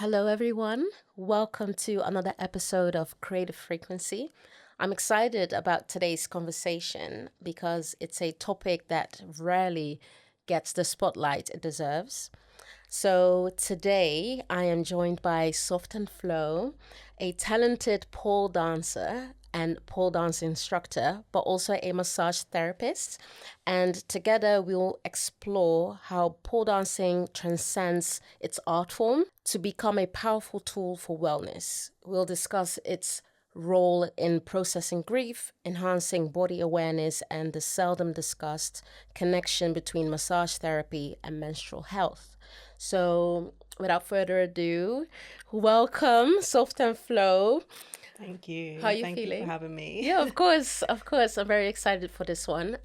Hello, everyone. Welcome to another episode of Creative Frequency. I'm excited about today's conversation because it's a topic that rarely gets the spotlight it deserves. So, today I am joined by SoftnFlo, a talented pole dancer and pole dance instructor, but also a massage therapist. And together we'll explore how pole dancing transcends its art form to become a powerful tool for wellness. We'll discuss its role in processing grief, enhancing body awareness, and the seldom discussed connection between massage therapy and menstrual health. So, without further ado, welcome, SoftnFlo. Thank you. How are you Thank feeling? you for having me. Yeah, of course, of course. I'm very excited for this one.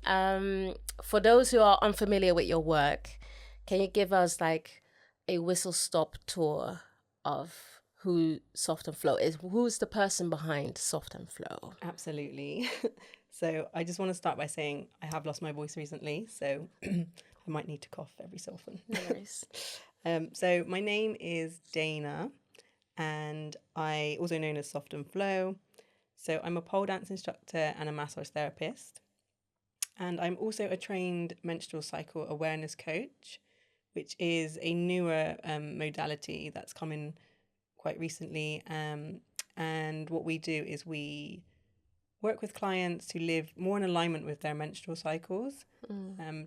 For those who are unfamiliar with your work, can you give us like a whistle-stop tour of who SoftnFlo is? Who's the person behind SoftnFlo? Absolutely. So I just want to start by saying I have lost my voice recently, so I might need to cough every so often. No worries. So my name is Dana, and I also known as SoftnFlo. So I'm a pole dance instructor and a massage therapist, and I'm also a trained menstrual cycle awareness coach, which is a newer modality that's come in quite recently. And what we do is we work with clients to live more in alignment with their menstrual cycles,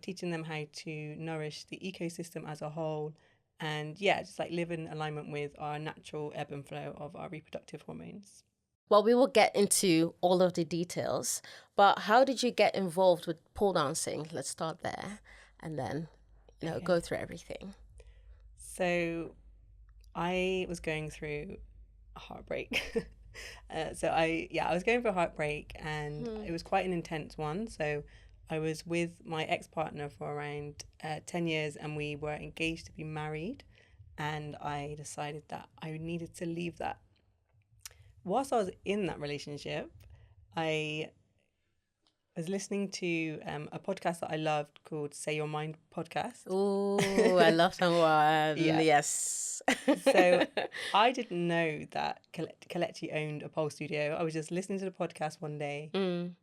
teaching them how to nourish the ecosystem as a whole. And yeah, just like live in alignment with our natural ebb and flow of our reproductive hormones. Well, we will get into all of the details, but how did you get involved with pole dancing? Let's start there and then, Okay. go through everything. So I was going through a heartbreak. I was going through a heartbreak, and it was quite an intense one. So I was with my ex-partner for around 10 years, and we were engaged to be married. And I decided that I needed to leave that. Whilst I was in that relationship, I was listening to a podcast that I loved called Say Your Mind podcast. Oh, I love that one. Yeah. Yes. So I didn't know that Kelechi owned a pole studio. I was just listening to the podcast one day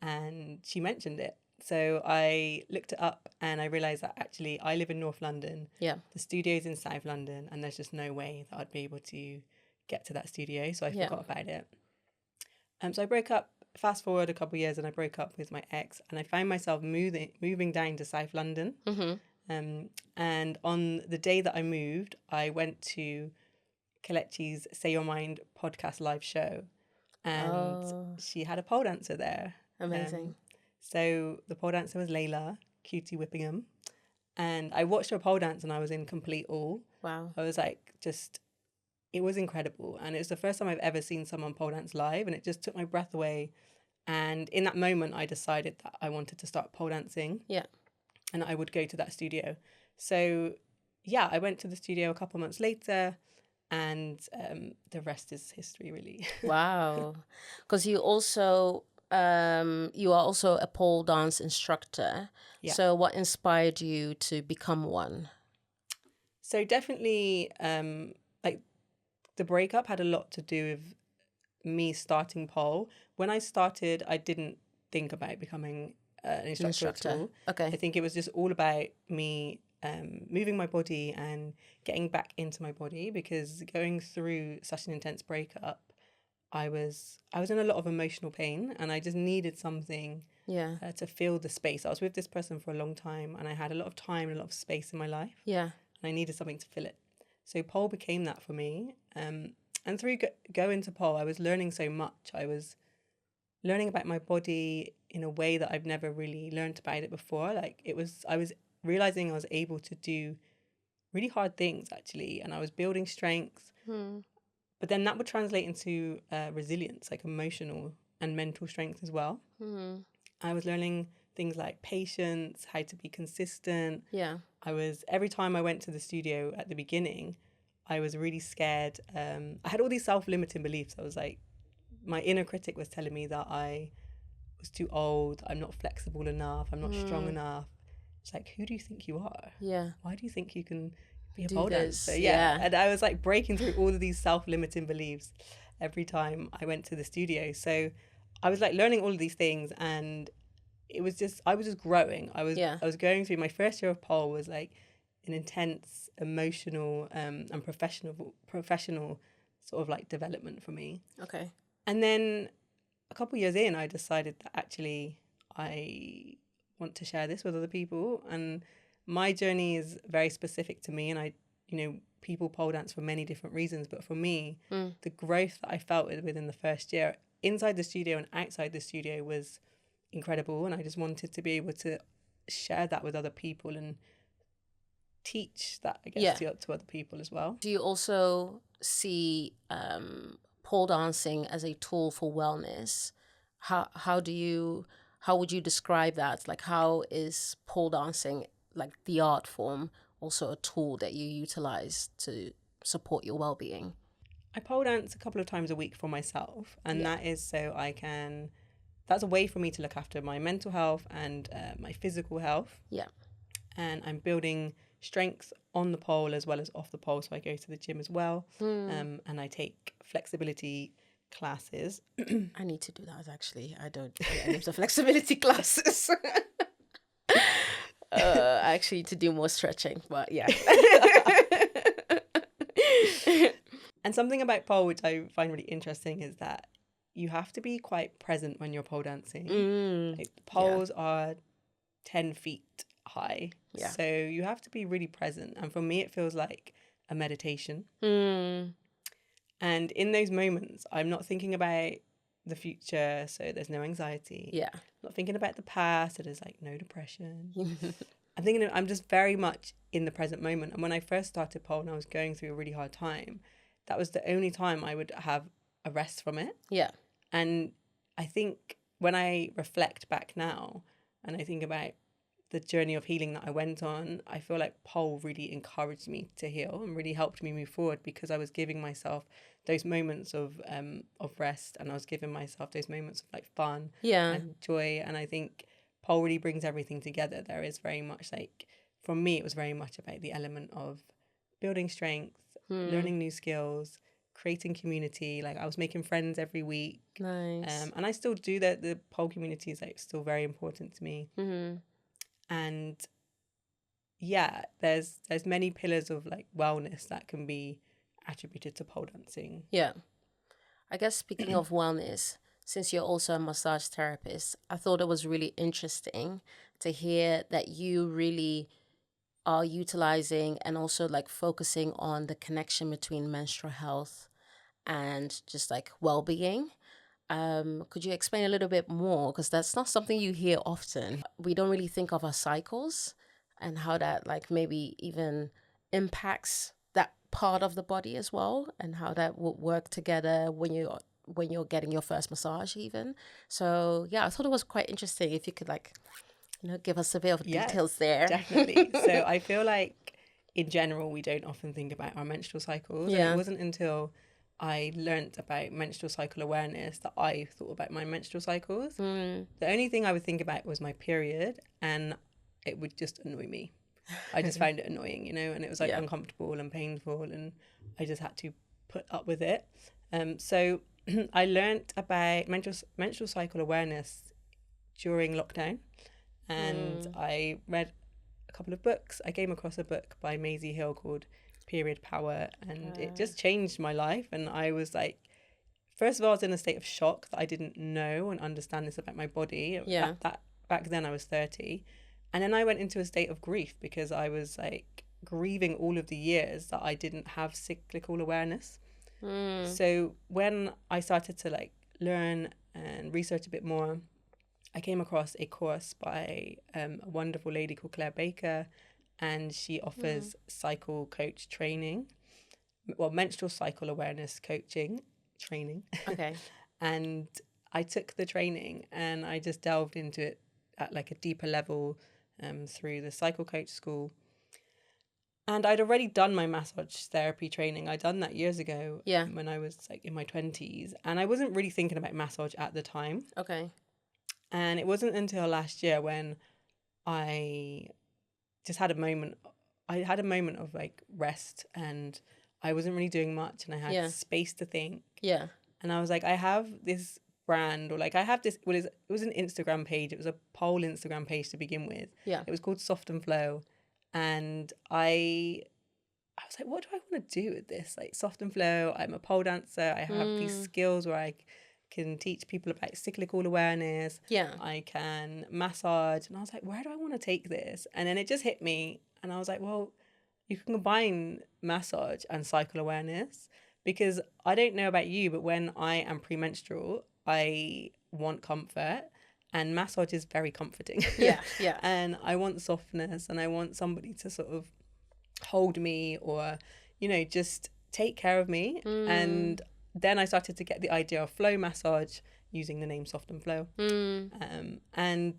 and she mentioned it. So I looked it up and I realised that actually I live in North London. Yeah. The studio's in South London, and there's just no way that I'd be able to get to that studio. So I forgot about it. So I broke up. Fast forward a couple of years, and I broke up with my ex, and I found myself moving down to South London. And on the day that I moved, I went to Kelechi's Say Your Mind podcast live show, and she had a pole dancer there. Amazing. So the pole dancer was Layla, Cutie Whippingham, and I watched her pole dance, and I was in complete awe. Wow. I was like, it was incredible, and it was the first time I've ever seen someone pole dance live, and it just took my breath away. And in that moment, I decided that I wanted to start pole dancing. Yeah. And I would go to that studio. So, yeah, I went to the studio a couple months later, and the rest is history, really. Wow. Because you are also a pole dance instructor. Yeah. So what inspired you to become one? So definitely, like the breakup had a lot to do with me starting pole. When I started, I didn't think about becoming an instructor at all. Okay. I think it was just all about me moving my body and getting back into my body, because going through such an intense breakup, I was in a lot of emotional pain, and I just needed something to fill the space. I was with this person for a long time, and I had a lot of time and a lot of space in my life. Yeah. And I needed something to fill it. So pole became that for me. And through going to pole, I was learning so much. I was learning about my body in a way that I've never really learned about it before. I was realizing I was able to do really hard things, actually, and I was building strength. But then that would translate into resilience, like emotional and mental strength as well. I was learning things like patience, how to be consistent. Yeah. Every time I went to the studio at the beginning, I was really scared. I had all these self-limiting beliefs. I was like, my inner critic was telling me that I was too old, I'm not flexible enough, I'm not strong enough. It's like, who do you think you are? Yeah. Why do you think you can be a Do pole dancer. this. Yeah. Yeah. And I was like breaking through all of these self-limiting beliefs every time I went to the studio. So I was like learning all of these things, and I was just growing. Yeah. I was going through my first year of pole was like an intense emotional and professional sort of like development for me. Okay. And then a couple of years in, I decided that actually I want to share this with other people. And my journey is very specific to me. And people pole dance for many different reasons. But for me, the growth that I felt within the first year inside the studio and outside the studio was incredible. And I just wanted to be able to share that with other people and teach that, I guess, Yeah. to other people as well. Do you also see pole dancing as a tool for wellness? How would you describe that? Like, how is pole dancing, like the art form, also a tool that you utilize to support your well-being? I pole dance a couple of times a week for myself, and Yeah. that is so that's a way for me to look after my mental health and my physical health. Yeah. And I'm building strength on the pole as well as off the pole. So I go to the gym as well, and I take flexibility classes. I need to do that, actually. I don't do any of the flexibility classes. I actually need to do more stretching, but yeah. And something about pole which I find really interesting is that you have to be quite present when you're pole dancing. Like, the poles are 10 feet high. Yeah. So you have to be really present. And for me, it feels like a meditation. And in those moments, I'm not thinking about the future, so there's no anxiety. Yeah. I'm not thinking about the past, so there's like no depression. I'm just very much in the present moment. And when I first started pole and I was going through a really hard time, that was the only time I would have a rest from it. Yeah. And I think when I reflect back now and I think about the journey of healing that I went on, I feel like pole really encouraged me to heal and really helped me move forward, because I was giving myself those moments of rest, and I was giving myself those moments of like fun and joy. And I think pole really brings everything together. There is very much like, for me, it was very much about the element of building strength, learning new skills, creating community. Like, I was making friends every week. Nice. And I still do that. The pole community is like still very important to me. And yeah, there's many pillars of like wellness that can be attributed to pole dancing. Yeah. I guess speaking of wellness, since you're also a massage therapist, I thought it was really interesting to hear that you really are utilizing and also like focusing on the connection between menstrual health and just like well-being. Could you explain a little bit more? Because that's not something you hear often. We don't really think of our cycles and how that like maybe even impacts that part of the body as well, and how that would work together when you're getting your first massage even. So yeah, I thought it was quite interesting. If you could like, give us a bit of details there. Definitely. So I feel like in general, we don't often think about our menstrual cycles. Yeah. And it wasn't until I learnt about menstrual cycle awareness that I thought about my menstrual cycles. The only thing I would think about was my period, and it would just annoy me. I just found it annoying, and it was like uncomfortable and painful, and I just had to put up with it. So I learnt about menstrual cycle awareness during lockdown, and I read a couple of books. I came across a book by Maisie Hill called Period Power, and it just changed my life. And I was like, first of all, I was in a state of shock that I didn't know and understand this about my body. That back then I was 30. And then I went into a state of grief because I was like grieving all of the years that I didn't have cyclical awareness. So when I started to like learn and research a bit more, I came across a course by a wonderful lady called Claire Baker, and she offers cycle coach training, menstrual cycle awareness coaching training. Okay. And I took the training and I just delved into it at like a deeper level through the cycle coach school. And I'd already done my massage therapy training. I'd done that years ago when I was like in my 20s. And I wasn't really thinking about massage at the time. Okay. And it wasn't until last year when I just had a moment I had a moment of like rest, and I wasn't really doing much, and I had Yeah. space to think. Yeah. And I was like, I have this brand, or like I have this, it was an Instagram page. It was a pole Instagram page to begin with. Yeah. It was called SoftnFlo. And I was like, what do I want to do with this? Like SoftnFlo, I'm a pole dancer. I have these skills where I can teach people about cyclical awareness. Yeah. I can massage. And I was like, where do I want to take this? And then it just hit me. And I was like, well, you can combine massage and cycle awareness, because I don't know about you, but when I am premenstrual, I want comfort, and massage is very comforting. Yeah. Yeah. And I want softness, and I want somebody to sort of hold me, or, just take care of me. And then I started to get the idea of Flo Massage using the name SoftnFlo. And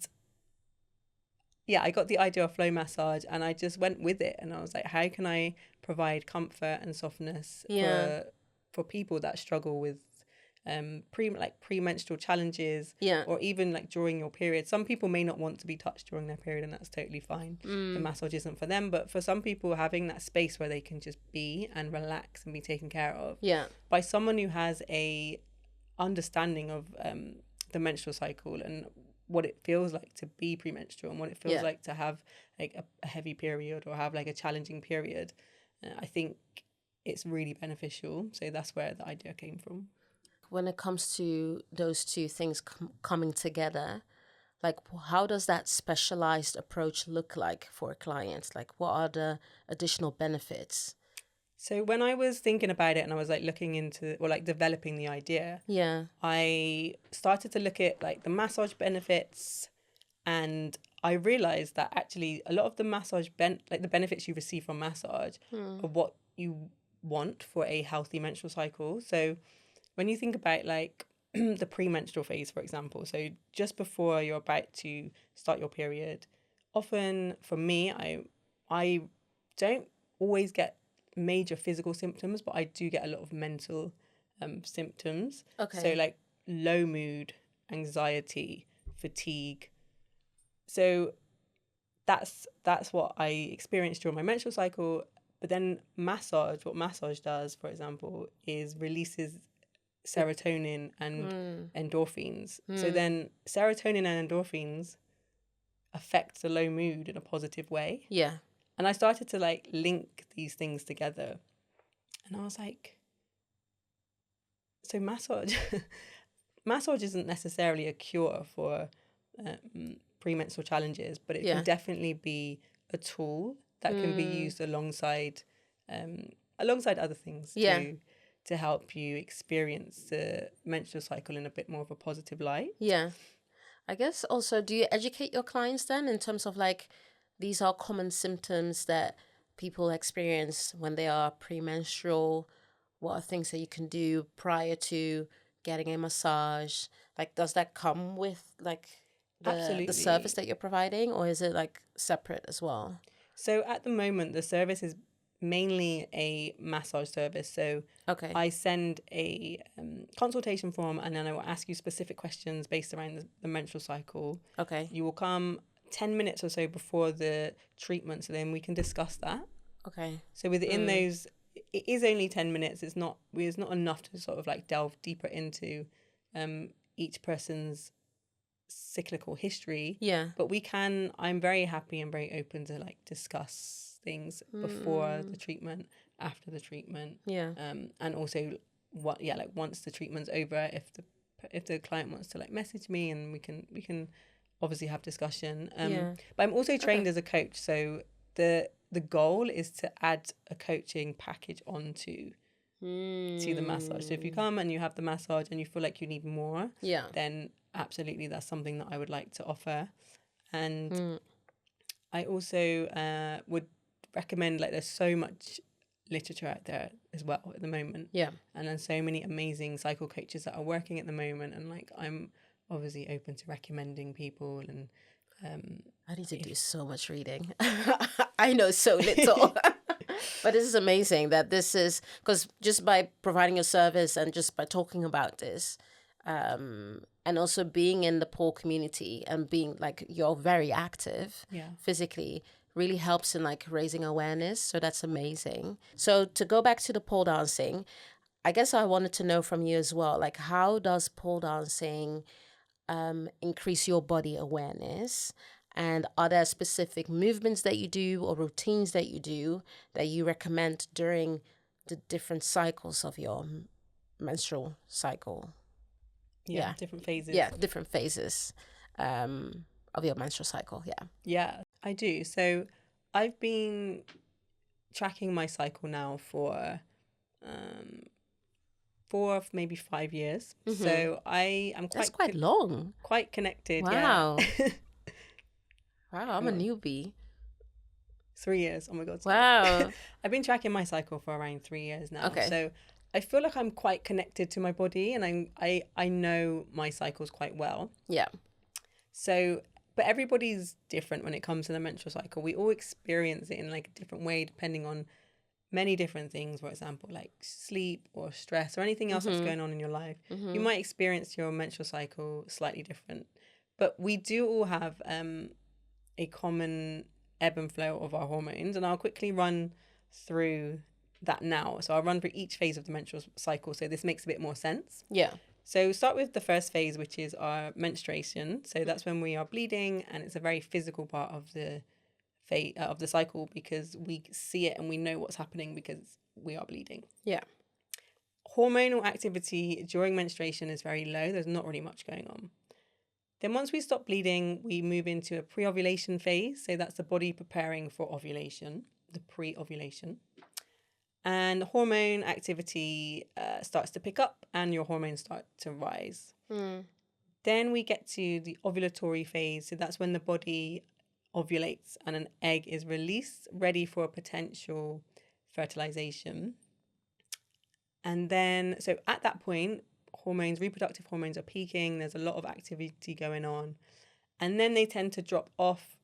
yeah, I got the idea of Flo Massage, and I just went with it. And I was like, how can I provide comfort and softness for people that struggle with premenstrual challenges, or even like during your period. Some people may not want to be touched during their period, and that's totally fine. The massage isn't for them, but for some people, having that space where they can just be and relax and be taken care of by someone who has a understanding of the menstrual cycle and what it feels like to be premenstrual, and what it feels like to have like a heavy period, or have like a challenging period. I think it's really beneficial. So that's where the idea came from. When it comes to those two things coming together, like how does that specialized approach look like for clients? Like what are the additional benefits? So when I was thinking about it, and I was like looking into, or like developing the idea, I started to look at like the massage benefits, and I realized that actually a lot of the massage like the benefits you receive from massage are what you want for a healthy menstrual cycle. So when you think about like the premenstrual phase, for example, so just before you're about to start your period, often for me, I don't always get major physical symptoms, but I do get a lot of mental symptoms. Okay. So like low mood, anxiety, fatigue. So that's what I experienced during my menstrual cycle. But then what massage does, for example, is releases serotonin and endorphins. So then serotonin and endorphins affect the low mood in a positive way. Yeah. And I started to like link these things together. And I was like, so massage isn't necessarily a cure for premenstrual challenges, but it can definitely be a tool that can be used alongside other things to help you experience the menstrual cycle in a bit more of a positive light. Yeah. I guess also, do you educate your clients then in terms of like, these are common symptoms that people experience when they are premenstrual? What are things that you can do prior to getting a massage? Like, does that come with like the service that you're providing, or is it like separate as well? So at the moment, the service is mainly a massage service. So I send a consultation form, and then I will ask you specific questions based around the menstrual cycle. Okay. You will come 10 minutes or so before the treatment, so then we can discuss that. Okay. So within those, it is only 10 minutes. It's not enough to sort of like delve deeper into each person's cyclical history. Yeah. But I'm very happy and very open to like discuss things before the treatment, after the treatment. Yeah. And also once the treatment's over, if the client wants to like message me, and we can obviously have discussion. But I'm also trained as a coach, so the goal is to add a coaching package onto to the massage. So if you come and you have the massage and you feel like you need more, then absolutely that's something that I would like to offer. And I also would recommend, like, there's so much literature out there as well at the moment. Yeah. And then so many amazing cycle coaches that are working at the moment, and like I'm obviously open to recommending people. And I need to do so much reading. I know so little. But this is amazing that this is, because just by providing a service and just by talking about this, and also being in the pole community and being like, you're very active physically, really helps in like raising awareness. So that's amazing. So to go back to the pole dancing, I guess I wanted to know from you as well, like how does pole dancing increase your body awareness? And are there specific movements that you do or routines that you recommend during the different cycles of your menstrual cycle? Yeah, different phases. Yeah, different phases of your menstrual cycle. Yeah. Yeah, I do. So I've been tracking my cycle now for 4, maybe 5 years. So I am That's quite long. quite connected. Wow. Yeah. Wow, I'm a newbie. 3 years. Oh my God. Sorry. Wow. I've been tracking my cycle for around 3 years now. Okay. So I feel like I'm quite connected to my body, and I know my cycles quite well. Yeah. So, but everybody's different when it comes to the menstrual cycle. We all experience it in like a different way, depending on many different things. For example, like sleep or stress or anything else that's going on in your life. You might experience your menstrual cycle slightly different, but we do all have a common ebb and flow of our hormones, and I'll quickly run through that now. So I'll run through each phase of the menstrual cycle, so this makes a bit more sense. Yeah. So start with the first phase, which is our menstruation. So that's when we are bleeding, and it's a very physical part of the cycle because we see it and we know what's happening because we are bleeding. Yeah. Hormonal activity during menstruation is very low. There's not really much going on. Then once we stop bleeding, we move into a pre-ovulation phase. So that's the body preparing for ovulation, the pre-ovulation. And hormone activity starts to pick up and your hormones start to rise. Then we get to the ovulatory phase. So that's when the body ovulates and an egg is released, ready for a potential fertilization. And then, so at that point, reproductive hormones are peaking. There's a lot of activity going on. And then they tend to drop off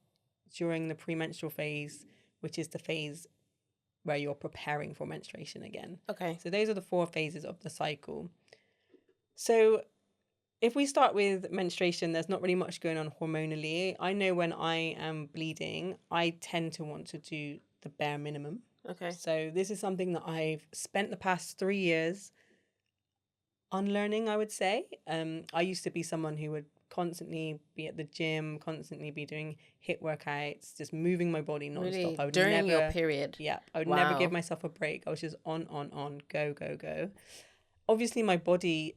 during the premenstrual phase, which is the phase where you're preparing for menstruation again. Okay. So those are the 4 phases of the cycle. So if we start with menstruation, there's not really much going on hormonally. I know when I am bleeding, I tend to want to do the bare minimum. Okay. So this is something that I've spent the past 3 years unlearning, I would say. I used to be someone who would constantly be at the gym, constantly be doing HIIT workouts, just moving my body nonstop. Really? I would During your period? Yeah, I would Wow. never give myself a break. I was just on, go. Obviously, my body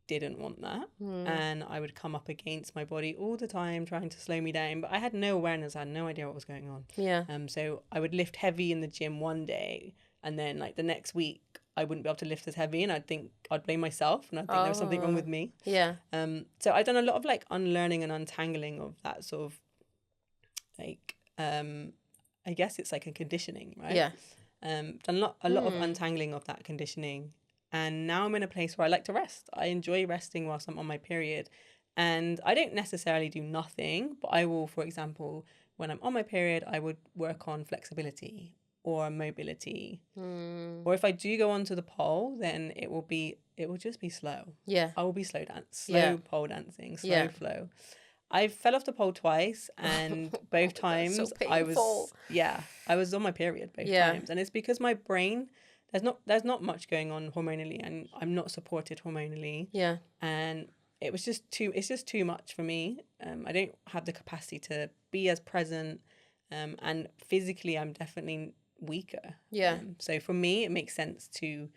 didn't want that, and I would come up against my body all the time, trying to slow me down. But I had no awareness. I had no idea what was going on. Yeah. So I would lift heavy in the gym one day, and then like the next week, I wouldn't be able to lift as heavy, and I'd blame myself, and I'd think there was something wrong with me. Yeah. So I've done a lot of like unlearning and untangling of that sort of like I guess it's like a conditioning, right? Yeah. Done a lot of untangling of that conditioning, and now I'm in a place where I like to rest. I enjoy resting whilst I'm on my period, and I don't necessarily do nothing, but I will, for example, when I'm on my period, I would work on flexibility or mobility. Or if I do go onto the pole, then it will just be slow. Yeah. I will be slow pole dancing, slow flow. I fell off the pole twice, and both times so painful. I was on my period both times, and it's because my brain, there's not much going on hormonally, and I'm not supported hormonally. Yeah. And it's just too much for me. I don't have the capacity to be as present, and physically I'm definitely weaker. Yeah. So for me, it makes sense to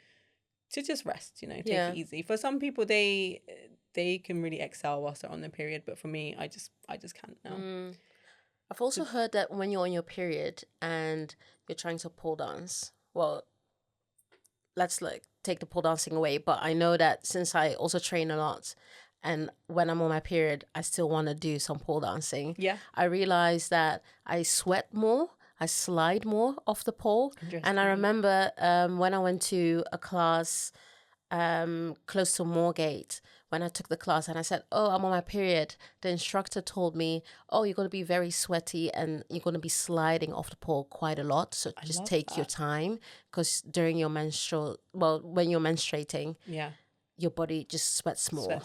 just rest, take it easy. For some people, they can really excel whilst they're on their period, but for me, I just can't now. I've also heard that when you're on your period and you're trying to pole dance, well, let's like take the pole dancing away, but I know that since I also train a lot, and when I'm on my period, I still want to do some pole dancing. Yeah. I realize that I sweat more. I slide more off the pole. And I remember when I went to a class close to Moorgate, when I took the class and I said, oh, I'm on my period, the instructor told me, oh, you're going to be very sweaty and you're going to be sliding off the pole quite a lot. So just take your time, because during your when you're menstruating, your body just sweats more.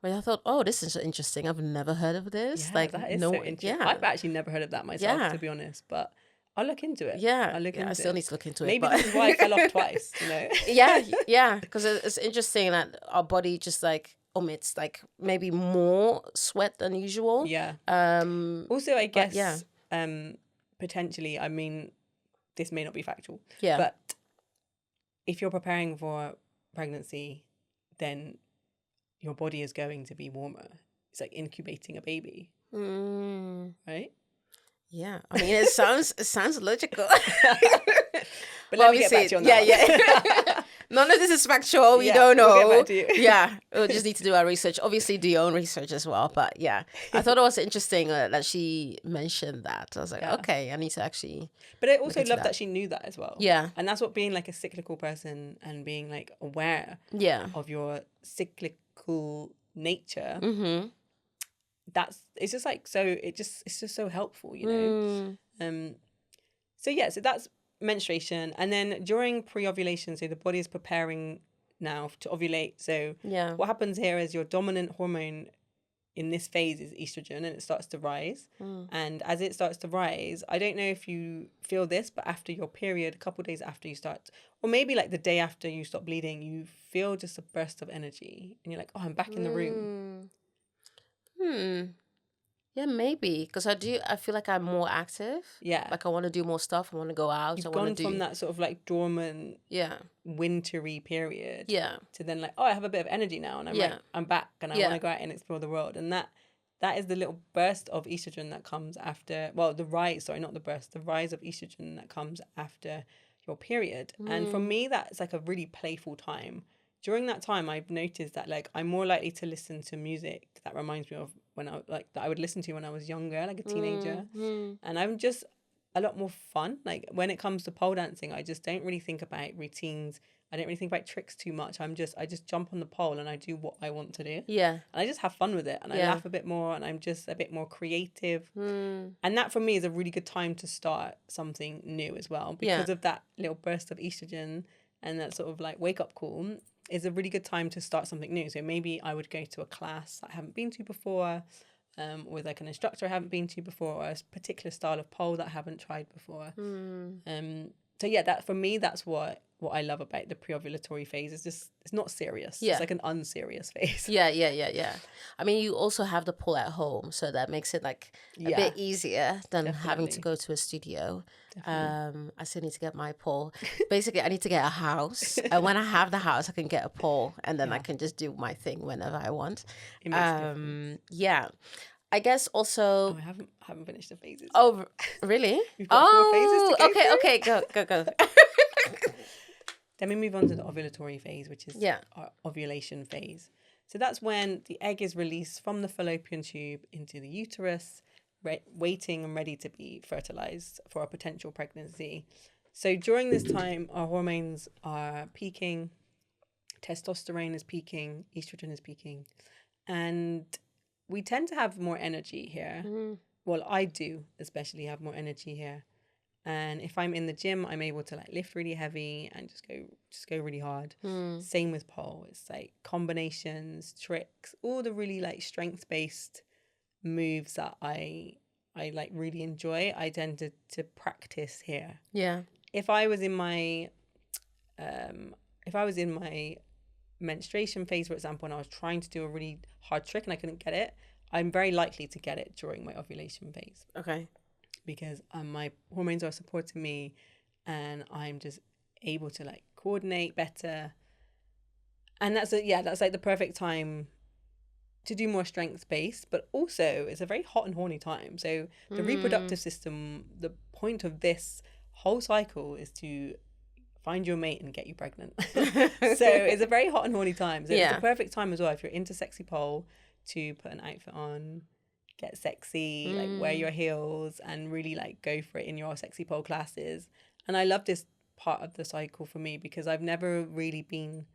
But I thought, oh, this is interesting. I've never heard of this. Yeah, that is so interesting. I've actually never heard of that myself, to be honest. But I'll look into it. Yeah, I'll look yeah, I into still it. need to look into it. Maybe But this is why I fell off twice, yeah, because it's interesting that our body just like omits like maybe more sweat than usual. Yeah. Um, Also, I but yeah, guess potentially, I mean, this may not be factual, yeah. but if you're preparing for pregnancy, then your body is going to be warmer. It's like incubating a baby, right? Yeah, I mean, it sounds logical. But Well, let me get back obviously, to you on yeah, that one. yeah. None of this is factual. We Yeah, don't we'll know. get back to you. Yeah, we'll just need to do our research. Obviously, do your own research as well. But yeah, I thought it was interesting that she mentioned that. I was like, Yeah. okay, I need to actually. But I look also into love that. that she knew that as well. Yeah, And that's what being like a cyclical person and being like aware yeah. of your cyclical nature. Mm-hmm. It's just like it's just so helpful, you know. So that's menstruation, and then during pre-ovulation, so the body is preparing now to ovulate. So Yeah. what happens here is your dominant hormone in this phase is estrogen, and it starts to rise. And as it starts to rise, I don't know if you feel this, but after your period, a couple of days after you start, or maybe like the day after you stop bleeding, you feel just a burst of energy, and you're like, oh, I'm back in the room. Yeah, maybe because I feel like I'm more active. Yeah. Like I want to do more stuff. I want to go out. You've I want gone to do. from that sort of like dormant, Yeah. wintry period, Yeah. to then like, oh, I have a bit of energy now, and I'm back, and I want to go out and explore the world, and that is the little burst of estrogen that comes after. Well, the rise of estrogen that comes after your period, and for me, that's like a really playful time. During that time, I've noticed that like I'm more likely to listen to music that reminds me of when that I would listen to when I was younger, like a teenager, and I'm just a lot more fun. Like when it comes to pole dancing, I just don't really think about routines. I don't really think about tricks too much. I just jump on the pole and I do what I want to do. Yeah. And I just have fun with it, and I laugh a bit more, and I'm just a bit more creative. And that for me is a really good time to start something new as well, because of that little burst of estrogen and that sort of like wake up call is a really good time to start something new. So maybe I would go to a class I haven't been to before, with like an instructor I haven't been to before, or a particular style of pole that I haven't tried before. So yeah, that for me, that's what I love about the pre-ovulatory phase. It's not serious. Yeah. It's like an unserious phase. Yeah. I mean, you also have the pool at home, so that makes it like a bit easier than having to go to a studio. I still need to get my pole. Basically, I need to get a house, and when I have the house, I can get a pole, and then I can just do my thing whenever I want. It makes a difference. Yeah. I guess also. Oh, I haven't finished the phases. Oh, really? We've got 4 phases to go through. Okay. Go. Then we move on to the ovulatory phase, which is Yeah. our ovulation phase. So that's when the egg is released from the fallopian tube into the uterus, waiting and ready to be fertilized for a potential pregnancy. So during this time, our hormones are peaking, testosterone is peaking, estrogen is peaking, and we tend to have more energy here. Well, I do especially have more energy here. And if I'm in the gym, I'm able to like lift really heavy and just go really hard. Same with pole. It's like combinations, tricks, all the really like strength-based moves that I like really enjoy. I tend to practice here. Yeah. If I was in my menstruation phase, for example, and I was trying to do a really hard trick and I couldn't get it, I'm very likely to get it during my ovulation phase. Okay. Because my hormones are supporting me, and I'm just able to like coordinate better. And that's like the perfect time to do more strength based, but also it's a very hot and horny time. So the reproductive system, the point of this whole cycle is to find your mate and get you pregnant. So it's a very hot and horny time. So it's the perfect time as well if you're into sexy pole to put an outfit on, get sexy, like wear your heels and really like go for it in your sexy pole classes. And I love this part of the cycle for me because I've never really been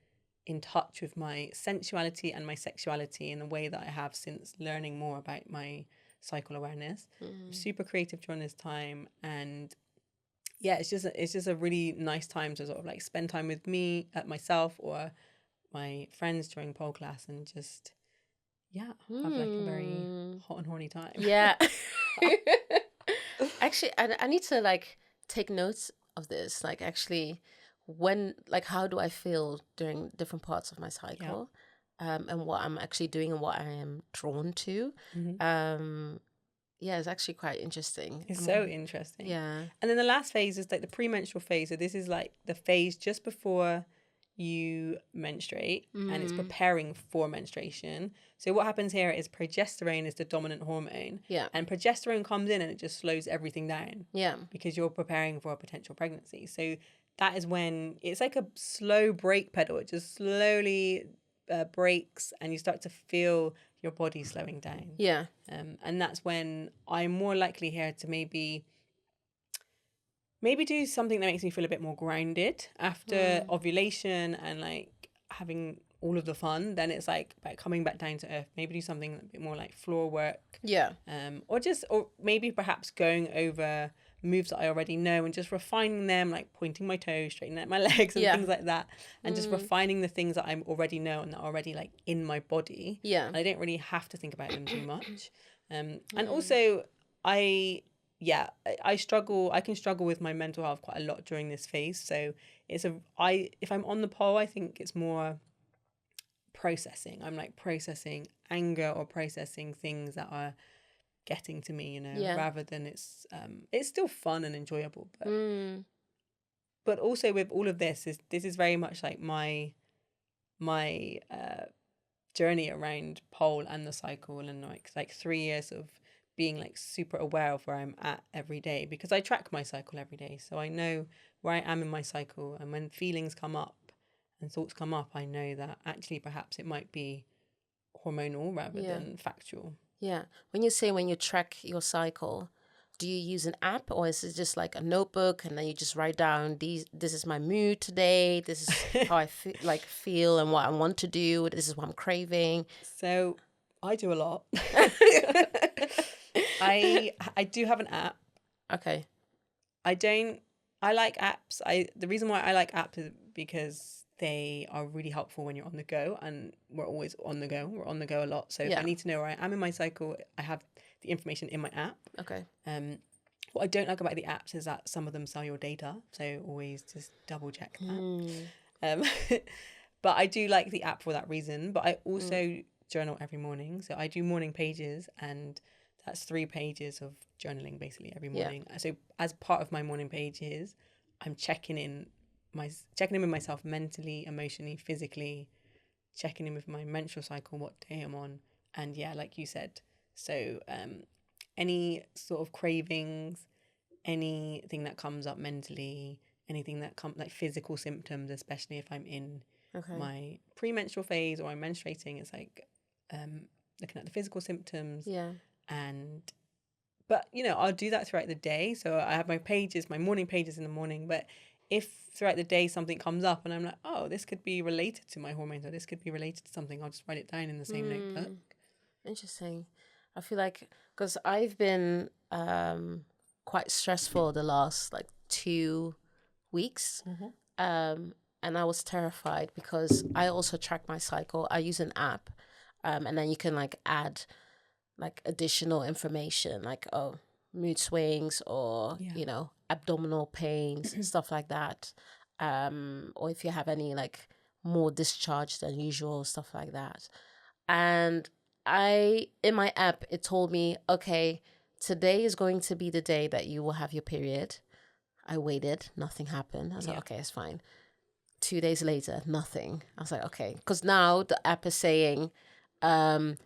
in touch with my sensuality and my sexuality in the way that I have since learning more about my cycle awareness. I'm super creative during this time, and yeah, it's just a really nice time to sort of like spend time with myself or my friends during pole class and just have like a very hot and horny time. Yeah. Actually, I need to like take notes of this. Like actually, when like how do I feel during different parts of my Yeah. cycle, and what I'm actually doing and what I am drawn to. Mm-hmm. Yeah, it's actually quite interesting. It's so interesting. Yeah. And then the last phase is like the premenstrual phase. So this is like the phase just before you menstruate, and it's preparing for menstruation. So what happens here is progesterone is the dominant hormone. Yeah. And progesterone comes in and it just slows everything down. Yeah. Because you're preparing for a potential pregnancy. So that is when it's like a slow brake pedal. It just slowly brakes, and you start to feel your body slowing down. Yeah. And that's when I'm more likely here to maybe do something that makes me feel a bit more grounded after ovulation and like having all of the fun. Then it's like about coming back down to earth. Maybe do something a bit more like floor work. Yeah. Or maybe perhaps going over moves that I already know and just refining them, like pointing my toes, straightening out my legs and things like that, and just refining the things that I already know and that are already like in my body. Yeah. And I don't really have to think about them too much. And also I struggle. I can struggle with my mental health quite a lot during this phase. So if I'm on the pole, I think it's more processing. I'm like processing anger or processing things that are getting to me, rather than it's still fun and enjoyable. But also with all of this is very much like my journey around pole and the cycle, and like 3 years of being like super aware of where I'm at every day, because I track my cycle every day. So I know where I am in my cycle, and when feelings come up and thoughts come up, I know that actually perhaps it might be hormonal rather than factual. Yeah. When you track your cycle, do you use an app, or is it just like a notebook and then you just write down this is my mood today, this is how I feel and what I want to do, this is what I'm craving? So I do a lot. I do have an app. Okay. I like apps. The reason why I like apps is because they are really helpful when you're on the go, and we're always on the go. We're on the go a lot. So if I need to know where I am in my cycle, I have the information in my app. Okay. What I don't like about the apps is that some of them sell your data. So always just double check that. But I do like the app for that reason. But I also journal every morning. So I do morning pages, and that's 3 pages of journaling basically every morning. So as part of my morning pages, I'm checking in with myself mentally, emotionally, physically, checking in with my menstrual cycle, what day I'm on. And yeah, like you said, so any sort of cravings, anything that comes up mentally, anything that comes like physical symptoms, especially if I'm in my premenstrual phase or I'm menstruating, it's like looking at the physical symptoms. Yeah. But I'll do that throughout the day. So I have my morning pages in the morning, but if throughout the day something comes up and I'm like, oh, this could be related to my hormones, or this could be related to something, I'll just write it down in the same notebook. Interesting. I feel like, because I've been quite stressful the last like 2 weeks, and I was terrified because I also track my cycle. I use an app, and then you can like add like additional information, like mood swings, or abdominal pains, stuff like that, or if you have any like more discharge than usual, stuff like that. And in my app, it told me, okay, today is going to be the day that you will have your period. I waited, nothing happened. I was like, okay, it's fine. 2 days later, nothing. I was like, okay, because now the app is saying 2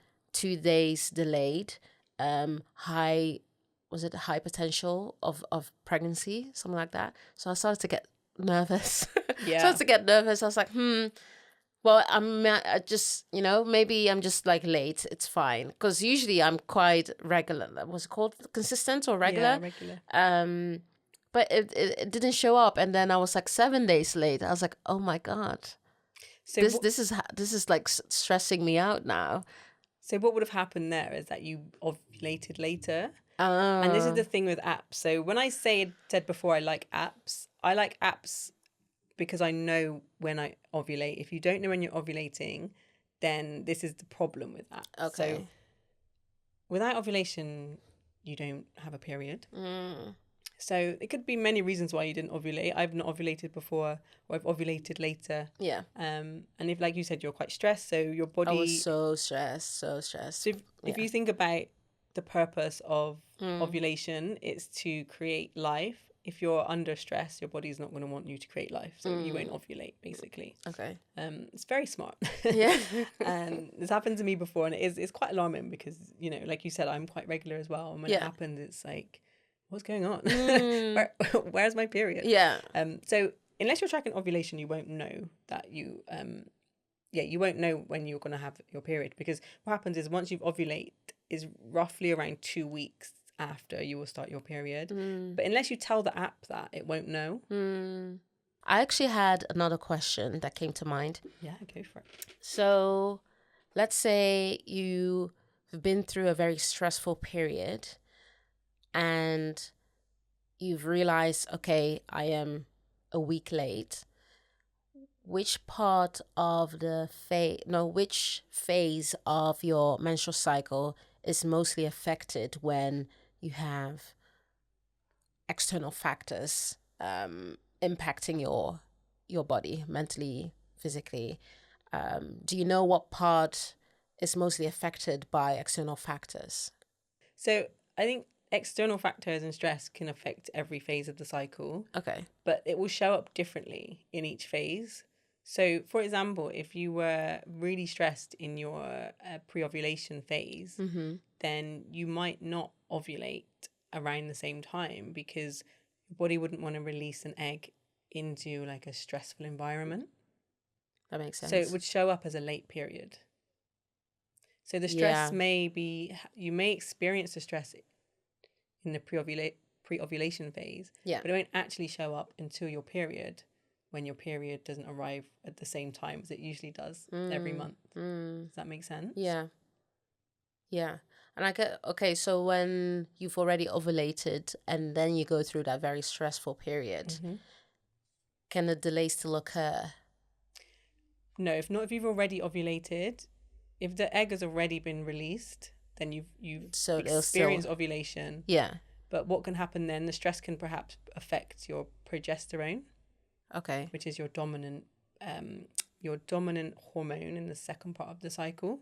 days delayed, high potential of pregnancy, something like that. So I started to get nervous. I was like, well, I just, maybe I'm just like late. It's fine. Because usually I'm quite regular. What's it called? Consistent or regular? Yeah, regular. But it didn't show up. And then I was like 7 days late. I was like, oh my God. So this is like stressing me out now. So what would have happened there is that you ovulated later. And this is the thing with apps. So when I said before I like apps because I know when I ovulate. If you don't know when you're ovulating, then this is the problem with that. Okay. So without ovulation, you don't have a period. So it could be many reasons why you didn't ovulate. I've not ovulated before, or I've ovulated later. Yeah. And if, like you said, you're quite stressed, so your I was body. so stressed, so stressed. So if Yeah. you think about the purpose of Mm. ovulation, it's to create life. If you're under stress, your body's not going to want you to create life, so you won't ovulate, basically. Okay. It's very smart. Yeah. And this happened to me before, and it's quite alarming because, you know, like you said, I'm quite regular as well. And when it Yeah. happens, it's like, what's going on? Mm. Where's my period? Yeah. So unless you're tracking ovulation, you won't know that you won't know when you're going to have your period, because what happens is once you've ovulate is roughly around 2 weeks after you will start your period. But unless you tell the app that, it won't know. I actually had another question that came to mind. Yeah, go for it. So let's say you've been through a very stressful period and you've realized, okay, I am a week late. Which part of which phase of your menstrual cycle is mostly affected when you have external factors impacting your body mentally, physically? Do you know what part is mostly affected by external factors? So I think external factors and stress can affect every phase of the cycle, Okay. but it will show up differently in each phase. So, for example, if you were really stressed in your pre-ovulation phase, then you might not ovulate around the same time because your body wouldn't want to release an egg into like a stressful environment. That makes sense. So it would show up as a late period. So the stress may be, you may experience the stress in the pre-ovulation phase, but it won't actually show up until your period, when your period doesn't arrive at the same time as it usually does every month. Does that make sense? Yeah. Yeah. And I get, okay, so when you've already ovulated and then you go through that very stressful period, can the delay still occur? No, if you've already ovulated, if the egg has already been released, then you've So experienced ovulation. Yeah. But what can happen then, the stress can perhaps affect your progesterone, Okay. which is your dominant hormone in the second part of the cycle.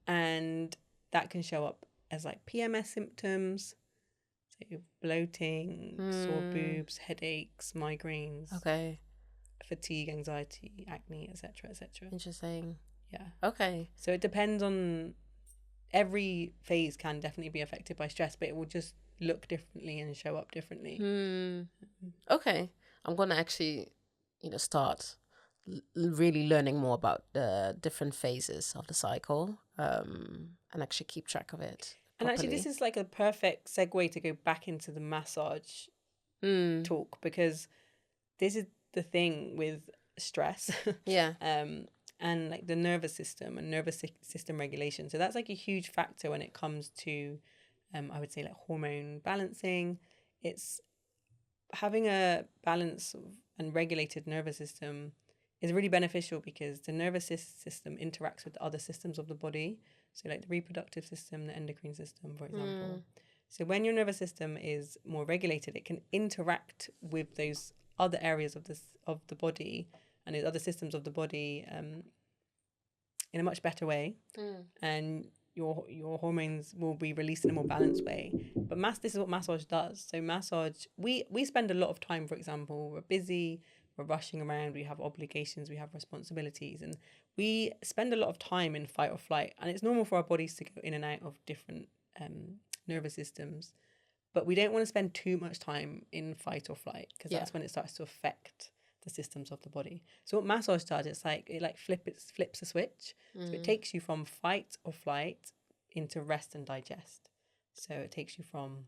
And that can show up as like PMS symptoms, so bloating, sore boobs, headaches, migraines, Okay. fatigue, anxiety, acne, etc., etc. Interesting. Yeah. Okay. So it depends on, every phase can definitely be affected by stress, but it will just look differently and show up differently. Okay. I'm going to actually, start really learning more about the different phases of the cycle and actually keep track of it properly. And actually, this is like a perfect segue to go back into the massage talk, because this is the thing with stress. Yeah. And like the nervous system and nervous system regulation. So that's like a huge factor when it comes to, I would say, like hormone balancing. It's having a balanced and regulated nervous system is really beneficial because the nervous system interacts with the other systems of the body. So like the reproductive system, the endocrine system, for example. So when your nervous system is more regulated, it can interact with those other areas of the body and the other systems of the body in a much better way, and your hormones will be released in a more balanced way. But this is what massage does. So massage, we spend a lot of time, for example, we're busy, we're rushing around, we have obligations, we have responsibilities, and we spend a lot of time in fight or flight, and it's normal for our bodies to go in and out of different nervous systems. But we don't want to spend too much time in fight or flight, because that's when it starts to affect the systems of the body. So what massage does, it flips a switch. So it takes you from fight or flight into rest and digest. So it takes you from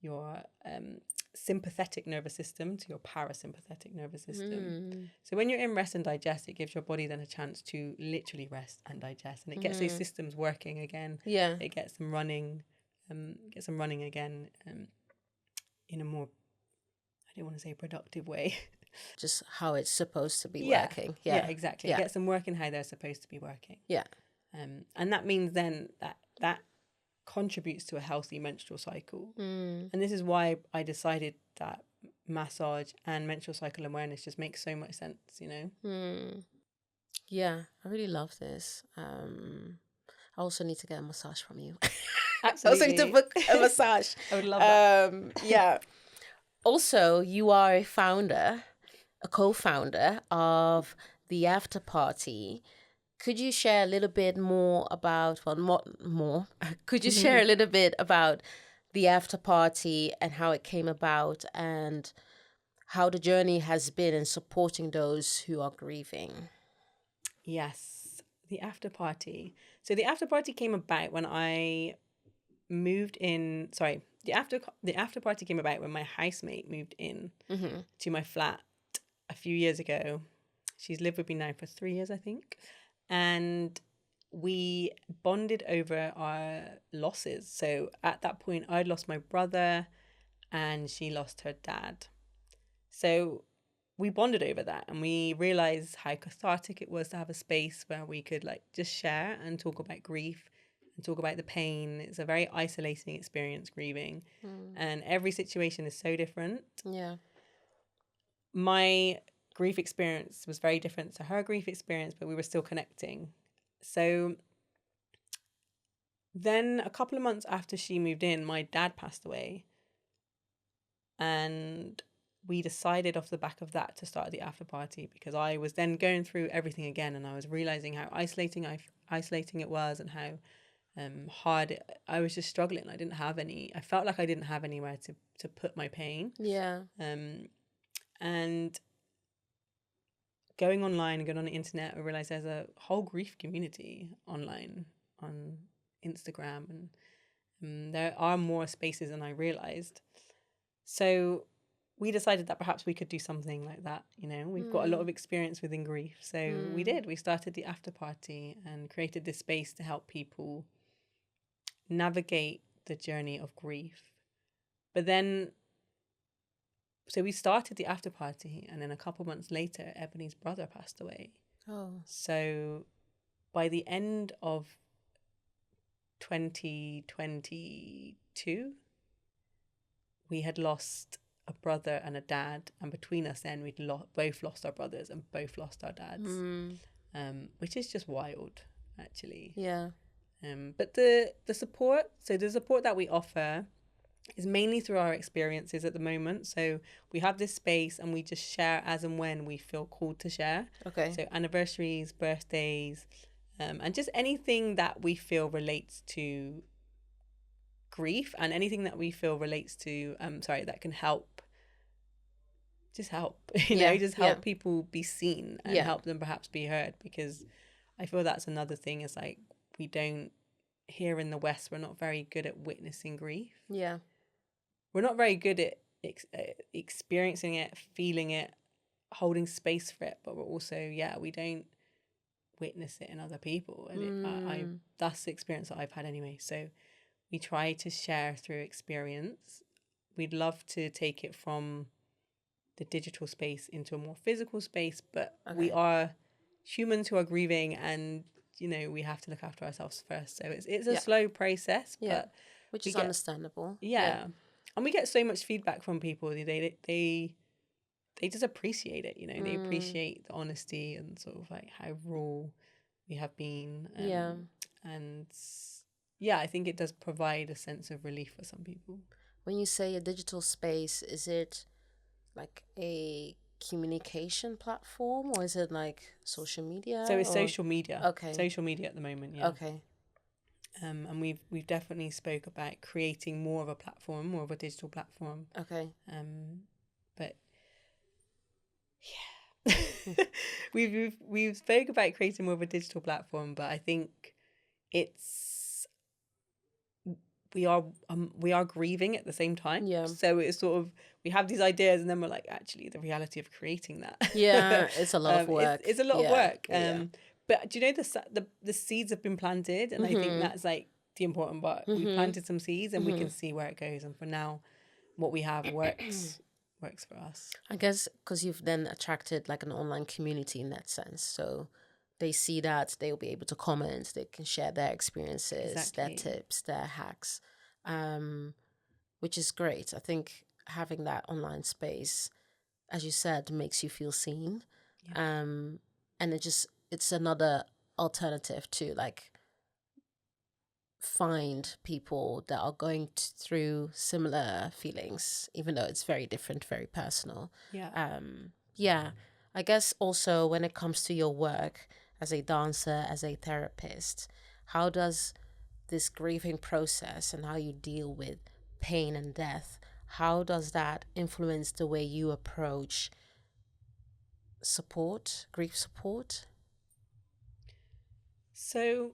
your sympathetic nervous system to your parasympathetic nervous system. So when you're in rest and digest, it gives your body then a chance to literally rest and digest, and it gets those systems working again. Yeah. It gets them running. Again in a more, I don't want to say productive way. Just how it's supposed to be working. Yeah, exactly. It gets them working how they're supposed to be working. Yeah. And that means then that contributes to a healthy menstrual cycle. And this is why I decided that massage and menstrual cycle awareness just makes so much sense, you know? Yeah, I really love this. I also need to get a massage from you. I also need to Absolutely. book a massage. I would love that. Yeah. Also, you are a co-founder of the After Party. Could you share a little bit more about, well, more? Could you share a little bit about the After Party and how it came about and how the journey has been in supporting those who are grieving? Yes, the after party. So the after party came about when I moved in. Sorry, the after party came about when my housemate moved in to my flat a few years ago. She's lived with me now for 3 years, I think, and we bonded over our losses. So at that point, I'd lost my brother, and she lost her dad. So we bonded over that, and we realized how cathartic it was to have a space where we could like just share and talk about grief and talk about the pain. It's a very isolating experience, grieving, and every situation is so different. Yeah. My grief experience was very different to her grief experience, but we were still connecting. So then a couple of months after she moved in, my dad passed away, and we decided off the back of that to start the after party, because I was then going through everything again, and I was realizing how isolating it was, and how hard I was just struggling. I felt like I didn't have anywhere to put my pain. Yeah. And going online and going on the internet, I realized there's a whole grief community online on Instagram, and there are more spaces than I realized. So we decided that perhaps we could do something like that. You know, we've got a lot of experience within grief. So we did. We started the after party and created this space to help people navigate the journey of grief. But then, so we started the after party, and then a couple months later, Ebony's brother passed away. Oh. So by the end of 2022, we had lost a brother and a dad, and between us then we'd both lost our brothers and both lost our dads, which is just wild, actually. Yeah. But the support that we offer is mainly through our experiences at the moment. So we have this space and we just share as and when we feel called to share. Okay. So anniversaries, birthdays, and just anything that we feel relates to grief, and anything that we feel relates to that can help, just help help people be seen and help them perhaps be heard, because I feel that's another thing, is like, we don't, here in the West, we're not very good at witnessing grief. Yeah. We're not very good at experiencing it, feeling it, holding space for it, but we're also, we don't witness it in other people, and that's the experience that I've had anyway. So we try to share through experience. We'd love to take it from the digital space into a more physical space, but we are humans who are grieving, and we have to look after ourselves first. So it's a slow process, but which is understandable. And we get so much feedback from people. They just appreciate it. They appreciate the honesty and sort of like how raw we have been. And I think it does provide a sense of relief for some people. When you say a digital space, is it like a communication platform, or is it like social media? So it's social media. Okay. Social media at the moment, yeah. Okay. And we've definitely spoke about creating more of a platform, more of a digital platform. Okay. But yeah, we've spoke about creating more of a digital platform, but I think we are grieving at the same time. Yeah. So it's sort of, we have these ideas, and then we're like, actually, the reality of creating that. Yeah, it's a lot of work. It's a lot of work. But do you know, the seeds have been planted, and I think that's like the important part. We planted some seeds, and we can see where it goes. And for now, what we have works for us. I guess because you've then attracted like an online community in that sense. So they see that, they'll be able to comment, they can share their experiences, their tips, their hacks, which is great. I think having that online space, as you said, makes you feel seen. Yeah. And it's another alternative to like find people that are going through similar feelings, even though it's very different, very personal. Yeah. Yeah, I guess also when it comes to your work as a dancer, as a therapist, how does this grieving process and how you deal with pain and death, how does that influence the way you approach support, grief support? So